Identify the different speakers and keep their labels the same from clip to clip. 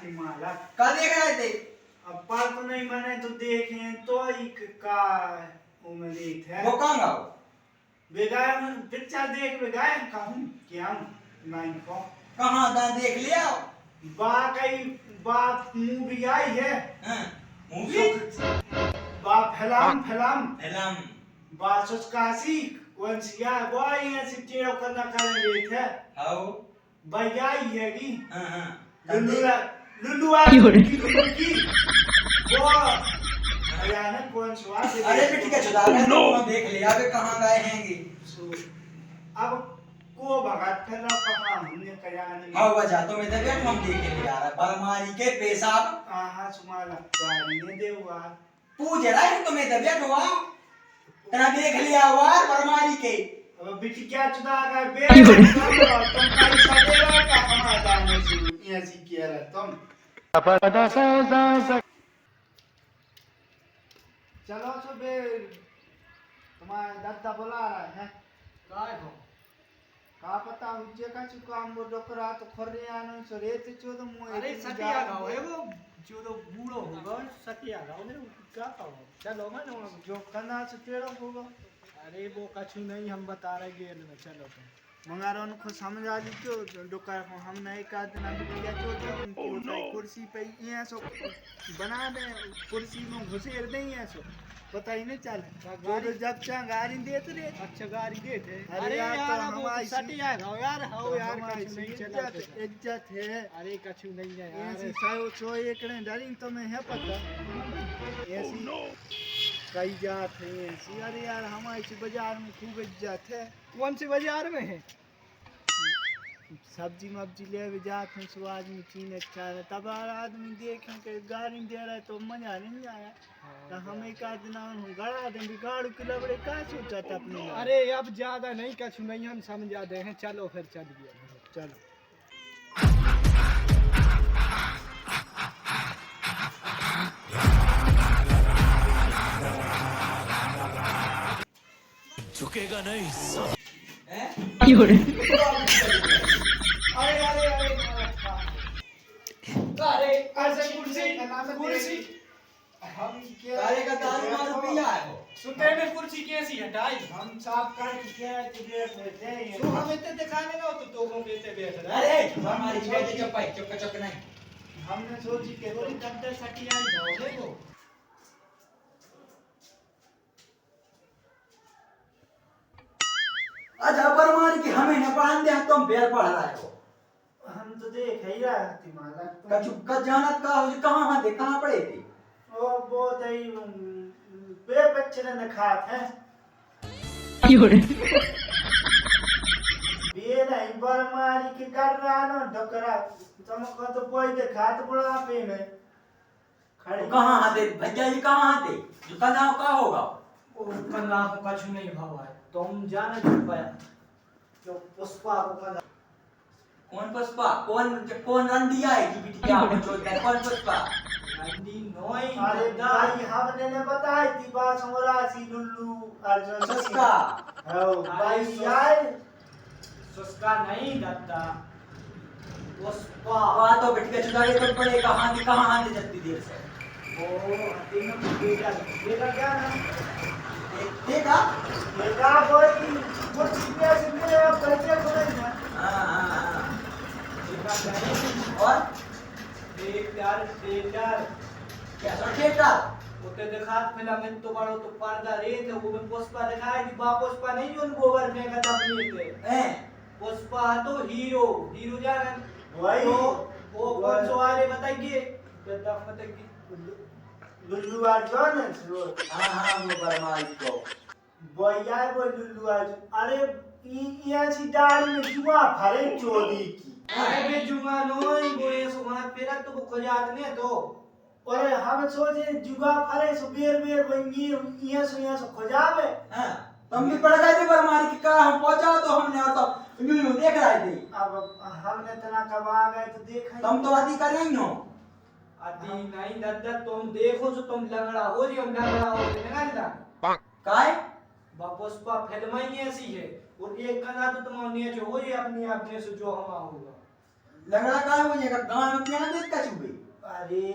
Speaker 1: तुम्हारा
Speaker 2: का देख रहे थे?
Speaker 1: अब पर तो नहीं मैंने तो देखे तो एक का उम्र देख है
Speaker 2: वो कहाँ गाओ?
Speaker 1: बेगाय पिक्चर देख बेगाय कहूँ क्या नहीं को
Speaker 2: कहाँ दा देख लिया?
Speaker 1: कई बात मूवी आई है
Speaker 2: हाँ मूवी?
Speaker 1: फिल्म
Speaker 2: फिल्म
Speaker 1: उसकासी कौन सी यार वो आई है सिटीरो करना करेंगे थे
Speaker 2: हाउ
Speaker 1: भैया ही है कि
Speaker 2: हाँ
Speaker 1: लुल्लू आ की वो भयानक कौन स्वाद
Speaker 2: अरे बेटी का चुदा है तो देख लिया अबे कहाँ गए हैंगे?
Speaker 1: अब को भगत फिर कहाँ हमने कया नहीं
Speaker 2: हाँ वजह तो मैं तो बैठ हम देख लिया यार बलमारी के पेशाब
Speaker 1: हाँ सुमाला गाड़ी ने देवा
Speaker 2: पूछ रहा है तो मैं तो बैठ हुआ तेरा देख लिया वार बलमारी के
Speaker 1: अब बेटी क्या चुदा का बे तुम पैसा दे रहा का हमारा दाने से ये सी किया रहा तुम चलो सुबह तुम्हारा दादा बुला रहा है
Speaker 3: काय हो
Speaker 1: का पता हुज्जे का चुका हम वो डोकरा तो खरे आने सो रेत चो तो मुंह
Speaker 3: अरे सटिया गाँव है वो जो तो बूढ़ो होगा सटिया गाँव में क्या कहो चलो मैं
Speaker 1: जो कना से टेढ़ो होगा
Speaker 3: अरे वो कछु नहीं हम बता रहे गेल में चलो तुम
Speaker 1: मंगारो उनको समझ आ जी क्यों डोकर को हम नहीं का देना बिटिया चो तो उनकी कुर्सी पे ये सो बना दे कुर्सी में घुसेर दे ये सो पता ही नहीं चले जो जब चा गाड़ी देते रे
Speaker 3: अच्छा गाड़ी देते
Speaker 1: अरे यार तो हमारी
Speaker 3: सटिया गाँव यार हो यार कछु नहीं चला
Speaker 1: इज्जत है
Speaker 3: अरे कछु नहीं है
Speaker 1: ऐसी
Speaker 3: यार
Speaker 1: सौ एक ने डरिंग तो मैं है पता ऐसी कई जात है ऐसी अरे यार हमारी बाजार में खूब इज्जत है
Speaker 3: कौन सी बाजार में है
Speaker 1: सब्जी मब्जी ले भी जाते हैं सो आदमी चीन अच्छा है तब आदमी देखें कि गाड़ी दे रहा है तो मजा नहीं आया तो हम एक आध ना गड़ा दें बिगाड़ के लबड़े का सोचा था अपने
Speaker 3: अरे अब ज्यादा नहीं कछु नहीं हम समझा दे हैं चलो फिर चलिए
Speaker 1: चलो
Speaker 4: झुकेगा नहीं
Speaker 2: हैं?
Speaker 1: अरे अरे अरे
Speaker 3: अरे ऐसे कुर्सी
Speaker 1: हम क्या
Speaker 2: अरे का दारू मारू पिया है वो
Speaker 3: सुते में कुर्सी कैसी हटाई
Speaker 1: हम साफ कर क्या देख लेते हैं
Speaker 3: तो हम इतने दिखाने ना तो दो को बेटे बैठ रहे
Speaker 2: अरे बलमारी के बेटे चुप चुप नहीं
Speaker 1: हमने सोची के
Speaker 3: थोड़ी कद्दर सटिया ही जाओगे वो
Speaker 2: अच्छा बलमारी की हमें न पढ़ान दे तुम बेर पढ़ रहे हो
Speaker 1: हम तो देख ही रहा थी माला
Speaker 2: कछु का जानत का हो कहां दे कहां पढ़े थे
Speaker 1: वो बहुत ही बे बच्चे ने खात है बे नहीं बरमारी के कर रहा ना डकरा तुमको तो कोई दिखात बड़ा पे में खड़ी
Speaker 2: कहां आते भैया जी कहां आते जो का नाम का होगा
Speaker 3: उनका नाम कछु नहीं भावा है तुम जाने नहीं पाया
Speaker 1: जो पुष्पा को कदा
Speaker 2: कौन पुष्पा कौन रंडिया है की बिटिया में चोट है कौन पुष्पा
Speaker 3: नंदी नोई
Speaker 1: अरे भाई हमने ने बताई थी बात हमरा सी लुल्लू अर्जुन
Speaker 2: सस्ता
Speaker 1: हो भाई यार
Speaker 3: सुस्का नहीं दत्ता पुष्पा
Speaker 2: वहां तो बिटिया चुदारे तो पड़े कहां आने जल्दी देर से
Speaker 1: ओ तीनों बेटा क्या नाम
Speaker 2: देखा
Speaker 1: बेटा कोई कुछ सीखे सीखे अब कैसे खोले ना
Speaker 2: हां और
Speaker 3: थिएटर
Speaker 2: कैसा थिएटर
Speaker 3: उते दिखात फिल्म में तो बड़ो तो पर्दा रे थे वो में पुष्पा दिखाई दी बा पुष्पा नहीं जो गोबर फेंका था अपने थे
Speaker 2: हैं
Speaker 3: पुष्पा तो हीरो जान
Speaker 1: वही
Speaker 3: तो वो कौन सो वाले बताइए बेटा बताइए
Speaker 1: लुल्लू अर्जुन
Speaker 2: हां वो बरमाई को
Speaker 1: भैया वो लुल्लू अर्जुन अरे ये सी दाढ़ी में जुआ भरे चोदी की
Speaker 3: अरे बे जुमा नोई वो ये सुमात पेरा तो वो खोजात ने तो
Speaker 1: और हम सोचे जुगा फरे सो बेर बंगी ये सो खोजावे
Speaker 2: हां तुम भी पड़ गए थे बरमारी की का हम पहुंचा तो हमने और तो यूं देख रहे थे
Speaker 1: अब हमने तना कब आ गए तो देखा
Speaker 2: तुम तो आदि कर रही हो
Speaker 3: अति नहीं दद्दा तुम देखो जो तुम लंगड़ा हो रही हम लंगड़ा हो रही है ना
Speaker 2: काय
Speaker 3: पुष्पा फिल्म ही ऐसी है और एक कना तो तुम ने जो हो रही अपनी अपने से जो हमा होगा
Speaker 2: लंगड़ा का है वो ये गांव में पिया देख का छुपे।
Speaker 1: अरे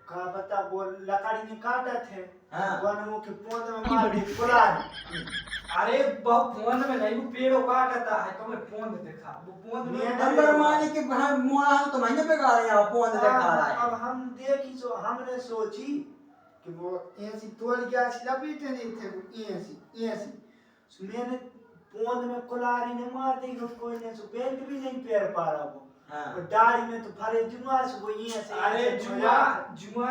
Speaker 1: का बता वो लकड़ी ने काटा थे
Speaker 2: हाँ।
Speaker 1: वन मुंह के पोंद में मार दी कुलारी।
Speaker 3: अरे बहुत फोन में नहीं वो पेड़ों काटता है तो मैं फोन देखा वो फोन में
Speaker 2: नंबर माने के भाई मोड़ा तो महीने पे गा रहे हैं पोंद दिखा रहा है।
Speaker 1: अब हम देखी सो हमने सोची कि वो ऐसी तोड़ गया लपेटे नहीं थे ऐसी मैंने पोंद में कुलारी ने मार दी कोई ने सो बेल्ट भी नहीं पैर पा रहा वो।
Speaker 2: हाँ।
Speaker 1: और दाढ़ी में तो फरे जुआ से वो ये से
Speaker 3: अरे जुआ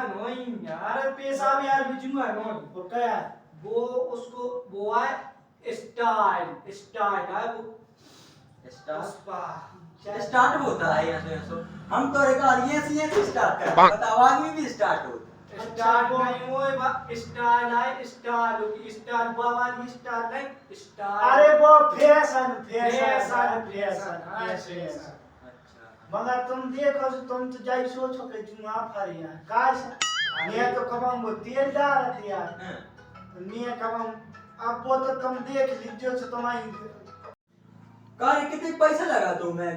Speaker 3: नहीं यार पैसा भी यार भी जुआ नहीं
Speaker 1: वो क्या
Speaker 3: वो उसको वो है स्टाइल है वो
Speaker 2: स्टार्ट होता है यहाँ से हम तो रिकॉर्ड ये स्टार्ट कर बता आवाज में भी स्टार्ट हो
Speaker 3: स्टार्ट नहीं वो स्टाइल है स्टाइल बाबा जी स्टाइल नहीं स्टाइल
Speaker 1: अरे वो फैशन
Speaker 2: अच्छा
Speaker 1: मगर तुम देखो तुम तो जाई सोचो के जुआ फरे हैं काश ये तो कबम वो तेल डाल दिया नहीं कबम अब वो तो तुम देख लीजिए से तुम्हारी
Speaker 2: कार कितने पैसा लगा तो मैं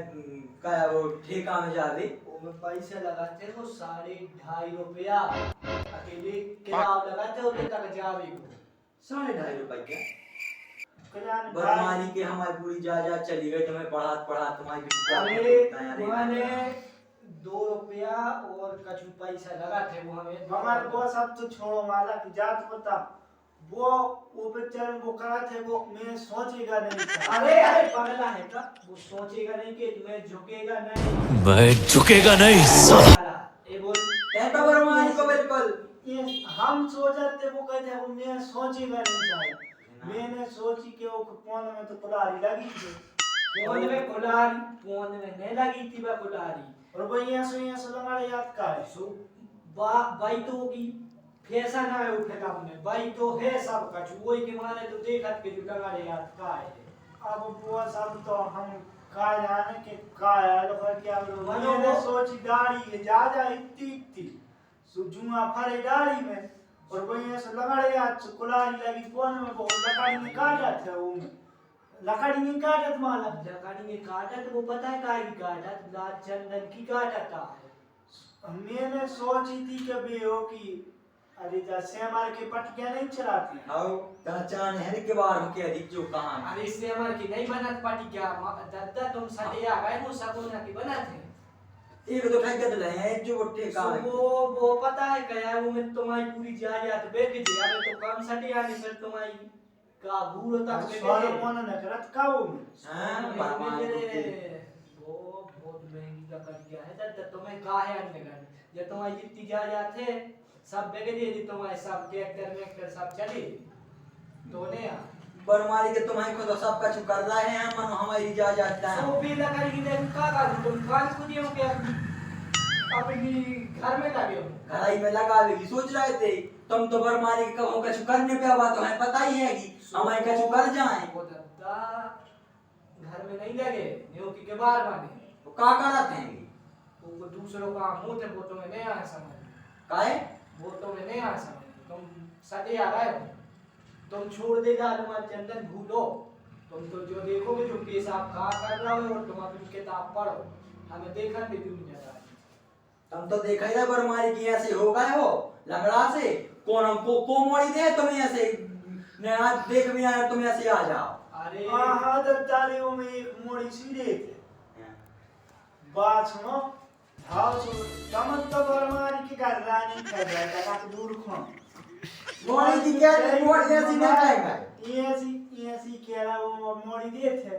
Speaker 2: क्या वो ठेका में जा दे
Speaker 3: वो में पैसे लगाते वो 2.5 रुपया अकेले किराया लगाते होते तक जावे को
Speaker 2: 2.5 रुपए क्या
Speaker 1: कल्याण
Speaker 2: बरमानी के हमारी पूरी जा चली गई तुम्हें पढ़ा तुम्हारी
Speaker 3: अरे मैंने 2 रुपया और कछु पैसा लगा थे वो हमें
Speaker 1: मगर वो सब तो छोड़ो माला की जात बता वो पिक्चर वो करा थे वो मैं सोचेगा नहीं था।
Speaker 3: अरे पगला है का वो सोचेगा नहीं कि मैं झुकेगा नहीं
Speaker 4: मैं झुकेगा नहीं साला।
Speaker 3: ये बोल
Speaker 2: कहता बरमानी को बिल्कुल
Speaker 1: ये हम सोचते वो कहते वो मैं सोचेगा नहीं था मैंने सोची कि वो फोन में तो कुलारी लगी थी
Speaker 3: फोन में नहीं लगी थी वह कुलारी
Speaker 1: और वो ये सो लगा याद का है
Speaker 3: सो बाई तो की फैशन है उठेगा हमने बाई तो है सब कछु वही के माने तो देखत के जो लगाड़े याद का है
Speaker 1: अब वो सब तो हम का जाने के का है लोग क्या लोग
Speaker 3: मनो
Speaker 1: मैंने
Speaker 3: वो-
Speaker 1: सोची दाढ़ी है जा इतनी जुआ फरे दाढ़ी में और वो ये सो लगा याद सो कुलारी लगी फोन में वो लकड़ी में काटा था वो में लकड़ी में काटत माला
Speaker 3: लकड़ी में काटत वो पता है काहे की काटत लाल चंदन की काटता है
Speaker 1: मैंने सोची थी कि बे हो कि अरे जैसे हमारे के पटिया नहीं चलाती हैं
Speaker 2: आओ चाचान है के बार के अधिक जो कहां
Speaker 3: अरे इससे हमारे की नहीं बनत पाटी क्या दादा तुम सटे आ गए वो सगुना की बनाते
Speaker 2: एक तो ठगत ले हैं जो ठेका
Speaker 3: वो पता है क्या वो में तुम्हारी पूरी जायदाद बेच दी अबे तो कम सटे आने फिर तुम्हारी का बूढ़ो तक में
Speaker 1: सोलो मोन न करत का वो में
Speaker 2: हां बरमानी
Speaker 3: वो बहुत महंगी का कर दिया है दादा तुम्हें काहे आने लगा ये तुम्हारी जितनी जायदाद है सब बेच दी तुम्हारे सब ट्रैक्टर सब चले तो ने
Speaker 2: बरमानी के तुम्हारे को तो सब कुछ कर रहे हैं मन हमारी जा जाता है
Speaker 3: वो भी लगा कि देख का कर तुम कान को दियो क्या अपनी घर में लगे हो
Speaker 2: घराई में लगावे की सोच रहे थे तुम तो बरमानी के कहो कुछ करने पे आवा तो है पता ही है कि हमारे कुछ कर जाए
Speaker 3: वो दादा घर में नहीं लगे न्योकी के बाहर बने
Speaker 2: वो का करत हैं
Speaker 3: वो दूसरों का मुंह थे वो तुम्हें नहीं आया समझ
Speaker 2: काहे
Speaker 3: वो तुम्हें नहीं आया समझ तुम सटे आ गए हो तुम छोड़ देगा तुम्हारा चंदन भूलो तुम तो जो देखोगे जो पेशाब कहाँ कर रहा हो और तुम अपनी किताब पढ़ो हमें देखा भी दुनिया
Speaker 2: तुम तो देखा ही था बरमारी की ऐसे हो गए हो लंगड़ा से कौन हमको को मोड़ी दे तुम ऐसे ने आज देख भी आए तुम ऐसे आ जाओ
Speaker 3: अरे
Speaker 1: हां दत्तारियों में एक मोड़ी सीधे थे बात सुनो भाव सुनो तम तो बरमारी की कर रानी कर रहा था का दूर खो
Speaker 2: मोड़ी की क्या मोड़ी ऐसी नहीं जाएगा
Speaker 1: ऐसी कह रहा वो मोड़ी दे थे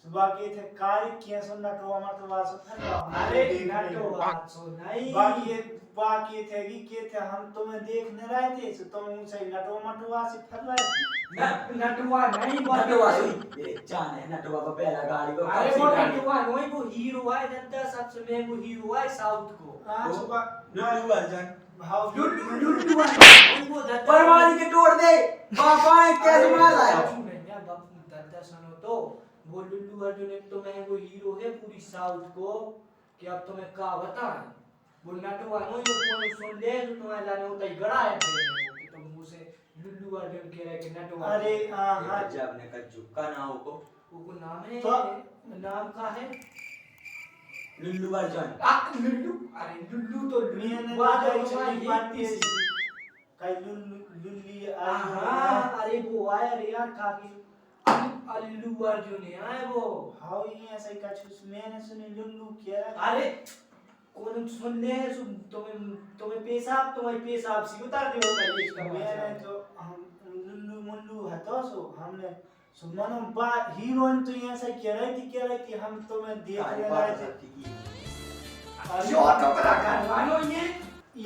Speaker 1: सुबह के थे कारी किया सुनना तो हमार तो वासो था
Speaker 3: अरे नाटो बात सो नहीं
Speaker 1: बाकी थे कि के थे हम तुम्हें देखने रहे थे सो तुम उनसे नटो मटवा से फर रहे थे
Speaker 3: नटुआ नहीं
Speaker 2: नटवा ये जान है नटवा का पहला गाड़ी को
Speaker 3: अरे वो नटुआ नहीं वो हीरो है जनता सबसे महंगो हीरो है साउथ को
Speaker 1: हां सुबह
Speaker 2: लुल्लू अर्जन
Speaker 1: भाव
Speaker 3: लुल्लू वो
Speaker 2: बरमारी के तोड़ दे पापा कैसे मार रहा है
Speaker 3: दादा सुनो तो वो लुल्लू अर्जुन एक तो महंगो हीरो है पूरी साउथ को कि अब तुम्हें का बताएं वो नटवा नहीं वो सुन ले तो तुम्हारे लाने होता ही गड़ा है कि तुम मुझसे लुल्लू अर्जुन कह रहे कि नटवा
Speaker 1: अरे हां
Speaker 2: जब ने का झुक्का ना हो को
Speaker 3: वो नाम है
Speaker 1: तो
Speaker 3: नाम का है
Speaker 2: लुल्लू वर्जन
Speaker 3: लुल्लू, अरे लुल्लू तो
Speaker 1: मैंने
Speaker 3: बात
Speaker 1: तो
Speaker 3: है
Speaker 1: तुम्हारी
Speaker 3: तुम्हारी
Speaker 1: बात
Speaker 3: बात
Speaker 1: की कई लुल्ली
Speaker 3: हाँ, अरे वो आया रे यार काकी अल्लू अर्जुन है वो।
Speaker 1: हाउ ये ऐसे कछ मैंने सुनी लुल्लू क्या
Speaker 3: अरे कौन सुन ले तुम्हें पेशाब तुम्हारी पेशाब सी उतार दे होता है इसका
Speaker 1: मैंने तो हम लुल्लू मुल्लू है तो सो हमने सुमनो बा हीरोइन तो ये ऐसे कह रही थी हम तुम्हें देखने लाए थे
Speaker 3: जो टोकरा करवानो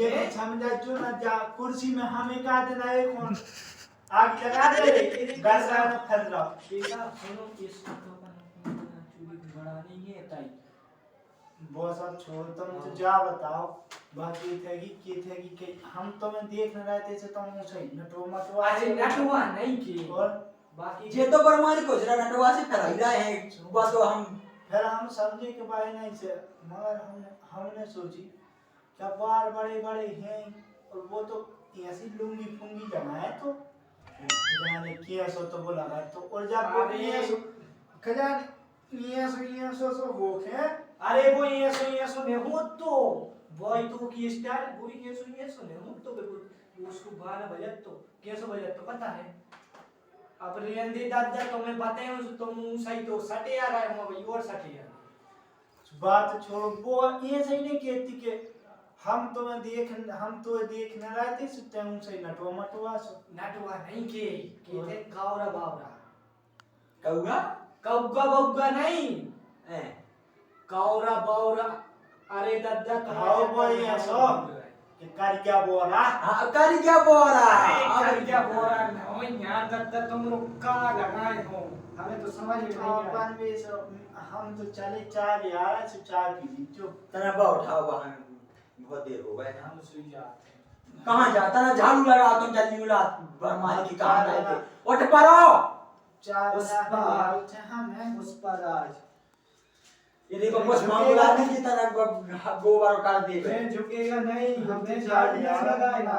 Speaker 1: ये समझा जो ना जा कुर्सी में हमें का देना है कौन आग लगा दे गरसा न फैल रहा
Speaker 3: पेशाब सुनो इसको तो अपना चूड़ी बड़ा नहीं है ताई।
Speaker 1: बहुत सब छोड़ तुम तो जा बताओ बाकी थे कि हम तुम्हें देख न रहे थे से तुम सही नटो मटवा
Speaker 3: अरे नटवा नहीं की
Speaker 1: और
Speaker 3: बाकी
Speaker 2: ये तो बरमारी को जरा नटवा से कराई रहे हैं बात तो हम
Speaker 1: फिर हम समझे के बारे नहीं से मगर हमने सोची क्या बार बड़े बड़े हैं और वो तो ऐसी लुंगी फुंगी जमाए तो जाने किया सो तो बोला तो और जब वो ये सो खजान ये सो वो है
Speaker 3: अरे वो ये सो ने हो तो बॉय तो की स्टाइल वो ये सो ने हो तो बिल्कुल उसको बारह बजे तो कैसे बजे तो पता है। अब रेंदी दादा तुम्हें बताए तुम सही तो सटे आ रहा है भाई और सटे आ
Speaker 1: बात छोड़ो वो ये सही नहीं कहती कि हम तो देख न रहे थे सुते हम सही नटवा मटवा सो
Speaker 3: नटवा नहीं के थे कावरा बावरा
Speaker 2: कहूंगा
Speaker 3: कौगा बौगा नहीं
Speaker 2: ए
Speaker 3: कावरा बावरा। अरे दादा
Speaker 1: हाउ भाई ऐसो कि कर क्या बोला
Speaker 2: हां कर क्या बोल रहा
Speaker 3: कर क्या बोल रहा हो यार दादा तुम लोग का लगाए हो हमें तो समझ में नहीं आ रहा।
Speaker 1: अपन भी सो हम तो चले चाय यार से चाय पी ली जो
Speaker 2: तना बा उठाओ वहां बहुत देर हो गए
Speaker 3: हम सुई जाते हैं।
Speaker 2: कहां जाता ना झाड़ू लगा तुम जल्दी उला बरमारी की कहां गए थे उठ पड़ो
Speaker 1: चाय
Speaker 3: उस
Speaker 1: बना
Speaker 3: पर-
Speaker 1: उठे हम हैं
Speaker 3: उस पर आज
Speaker 2: ये देखो बस मामला नहीं की तरह गोबर कर दे
Speaker 3: मैं झुकेगा नहीं
Speaker 1: हम
Speaker 3: हमने
Speaker 1: तो
Speaker 3: झाड़ू नहीं
Speaker 1: झाड़ू
Speaker 3: लगाएगा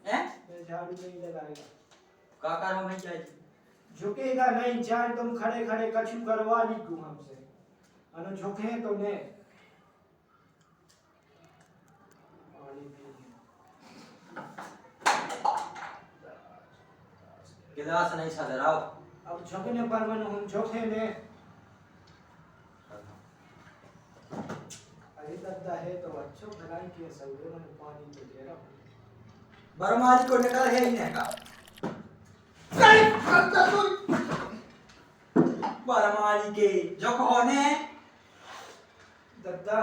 Speaker 2: हैं
Speaker 3: मैं झाड़ू नहीं लगाएगा
Speaker 2: का कर हम जाए
Speaker 3: झुकेगा नहीं चाहे तुम खड़े खड़े कछु करवा ली को हमसे अनु झुके तो ने
Speaker 2: गिलास नहीं सदराओ
Speaker 3: अब झुकने पर मन हम झुके ने अरे दादा है तो अच्छो बनाई के सौदे में पानी तो दे रहा हूं।
Speaker 2: बरमारी को निकल है ही नहीं का बरमारी के जो कहोने
Speaker 3: दादा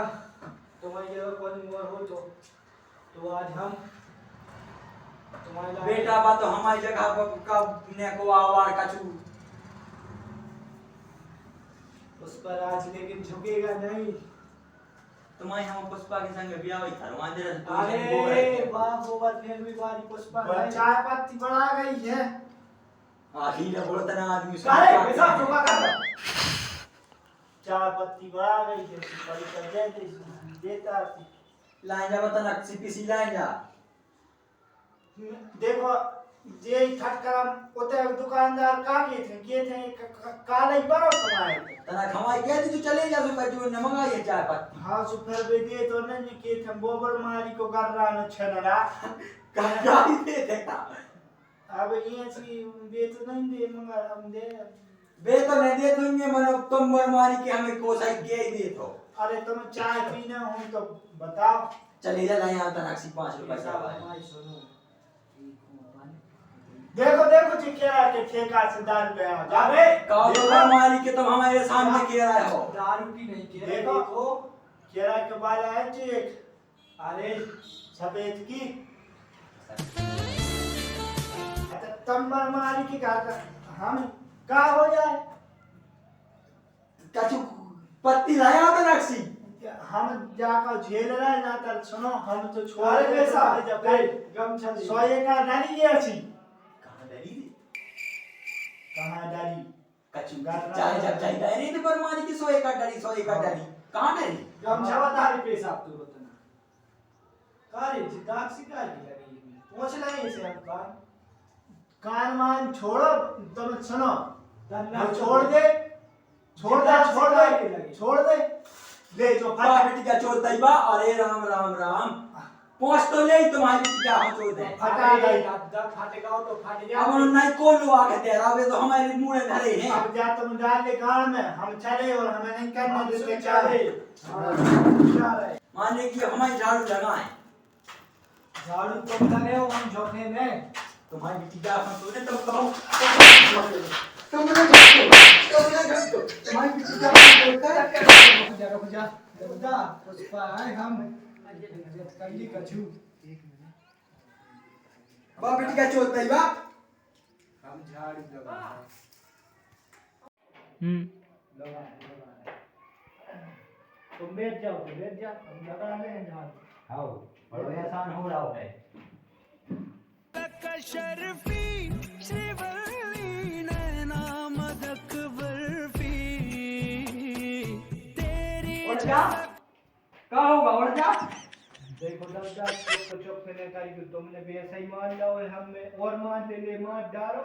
Speaker 3: तुम्हारी जगह कौन मोर हो तो आज हम तुम्हारे लायक-
Speaker 2: बेटा बा तो हमारी जगह पर का ने को आवार कछु
Speaker 3: उस पर आज लेकिन झुकेगा नहीं।
Speaker 2: तुम्हारी हम पुष्पा के संग ब्याह हुई था वहां दे
Speaker 3: अरे बाप वो बात फिर भी बारी पुष्पा नहीं।
Speaker 1: चाय पत्ती बढ़ा गई है
Speaker 2: आही ने बोलता ना आदमी
Speaker 3: अरे पैसा चुका कर दो।
Speaker 1: चाय पत्ती बढ़ा गई है बड़ी कर जाए देता थी
Speaker 2: लाइन जा बता ना सीपीसी लाइन जा
Speaker 1: देखो जे ठटकरम ओते दुकानदार का के थे काले बरो तुम्हारे
Speaker 2: तना खमाई के दी तू चले जा सो कजू न मंगाई चाय पत्ती
Speaker 1: हाँ सुपर बे दे तो नहीं के थे बोबर मारी को कर रहा न छनरा
Speaker 2: गाड़ी दे देता
Speaker 1: अब ये सी बे तो नहीं दे मगर हम दे
Speaker 2: बे तो नहीं दे तुम ये मनो तुम बरमारी के हमें कोसाई के ही दे तो
Speaker 1: अरे तुम चाय पीना हो तो बताओ
Speaker 2: चले जा लाइन आता ना 5 रुपए
Speaker 3: पैसा
Speaker 2: का
Speaker 3: भाई सुनो
Speaker 1: देखो देखो जी क्या के ठेका से दारू ले आओ जावे
Speaker 2: काओ तो बरमारी के तुम हमारे सामने के रहे हो
Speaker 3: दारू की नहीं के
Speaker 1: देखो।
Speaker 3: देखो
Speaker 1: केरा के बाल है चेक
Speaker 3: अरे
Speaker 1: सफेद की अच्छा तंबर मारी की का हम का हो जाए
Speaker 2: कछु पत्ती लाया तो नक्सी
Speaker 1: हम जाकर झेल रहे ना तर सुनो हम तो छोड़
Speaker 3: अरे
Speaker 1: दे
Speaker 3: पैसा
Speaker 1: जब
Speaker 3: गई गमछा दे
Speaker 1: सोए का डाली गया छी
Speaker 2: कहां डरी
Speaker 1: कहां डाली
Speaker 2: कछु
Speaker 1: गाना-
Speaker 2: चाहे जब चाहिए डरी तो बरमारी की 100 का डरी 100 का डरी कहां डरी
Speaker 3: गमछा बता रे पैसा तू बतना का रे जिदाक सिखा की लगी पूछ नहीं से हम
Speaker 1: कान मान छोड़ो तुम सुनो
Speaker 3: धन्ना
Speaker 1: वो छोड़ दे छोड़ दे छोड़ दे छोड़ दे ले जो
Speaker 2: बा बेटी का चोर तैबा अरे राम राम राम पहुंच तो ले तुम्हारी बेटी क्या हो चोर है
Speaker 1: फटा गई।
Speaker 3: जब फाटेगा तो फाट जा
Speaker 2: अब उन्होंने नहीं को लो आके दे रहा तो हमारे मुंह में धरे हैं
Speaker 1: अब जा तुम डाल ले गाड़ में, हम चले और हमें नहीं करना जिसके चाहे।
Speaker 2: माने कि हमारी झाड़ू लगाए
Speaker 3: झाड़ू तुम लगे हो हम झोंकने में
Speaker 2: तुम्हारी बेटी क्या हो चोर है तुम कहो
Speaker 1: तुमने तुम्हारी किसी का बोलता है।
Speaker 3: रुक जा पुष्पा है हम कली कछु
Speaker 2: बा बेटी का चोर तैबा
Speaker 3: हम झाड़ू लगा लगा तुम बैठ जाओ हम लगा रहे हैं झाड़ू
Speaker 2: आओ बड़ा आसान हो रहा है उड़ जा क्या होगा उड़ जा
Speaker 3: देखो दादा चुप चुप से नहीं करी तुमने भी ऐसा ही मान लो हमें और मान ले मार डालो